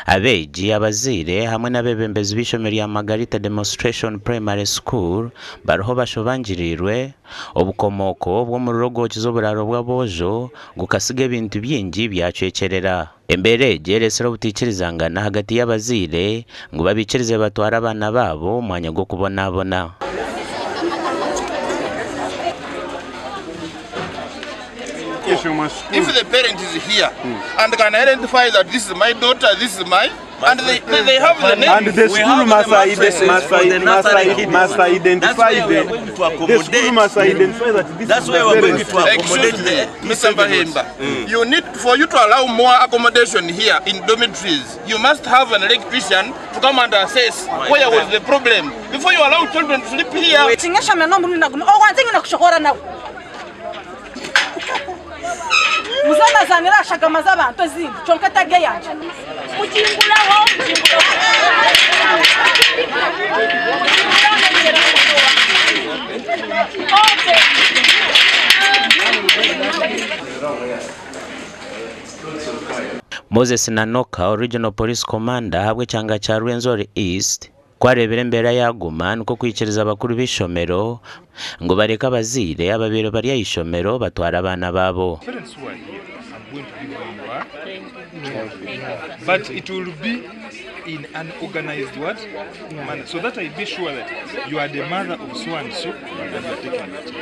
Abeegi abazire hamwe n'abebembezi b'ishomero rya Margarita Demonstration Primary School bariho bashobangirirwe obukomoko bw'omuriro gw'okiza oburaaro bw'aboojo gukasiga ebintu bingi byacwekyerera. Embere gyeresera obutikirizangana hagati y'abazire ngu babikirize batwara abaana baabo omwanya gw'okubonaabona. If the parent is here and can identify that this is my daughter, this is my, and they have the name. And the school must identify that this That's is why we're going to accommodate Mr. Bahemba, you need, for you to allow more accommodation here in dormitories, you must have an electrician to come and assess where was the problem before you allow children to sleep here. Muzana zanira shagama z'abantu zindi chonka tage yanje mukingulaho Moses Nanoka, Original Police Commander habwe cyanga cya Rwenzori East, kwarebera imbere yaguma nuko kwikiriza abakuru b'ishomero ngo bareka abazire ababiro bari yishomero batwara abana babo. But it will be in an organized manner, so that I be sure that you are the mother of so and so and you are taking that.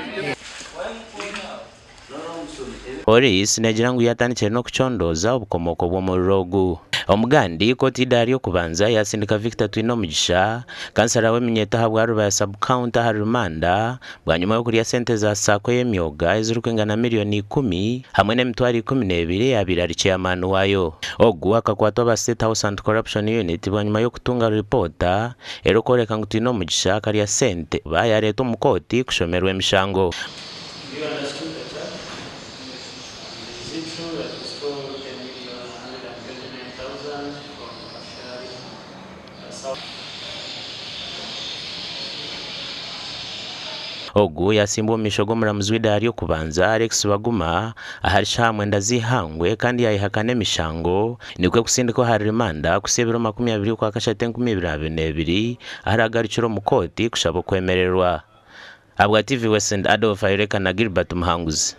Police negira ngu yatandikire no kuchondoza obukomoko bw'omuriro ogu. Omugandi koti Dario kubanza yasindika Victor Twino Mugisha kansara w'Eminyeta habwa Rubaya sub counter harumanda bwanyuma yo kuriya sente za sako y'emyoga ezirukwingana miliyoni 10 hamwe n'emitwaro 12 yabirari chairman wayo. Ogu akakwatwa aba State House and Corruption Unit bwanyuma yo kutunga reporta erokoreka ngu Twino Mugisha kariya sente bayareta omukoti kushomerwa emishango. Ogu yasimbo mishogo muramuzi w'Idario kubanza Alex Baguma aharisha hamwe ndazihangwe kandi yayihakane emishango nikwe kusindiko harimanda kusebero 20 kwa kashate 2022 aharagarikiro mukoti kushabo kwemererwa. Abwa TV West Adolf Ayireka na Gilbert Muhanguzi.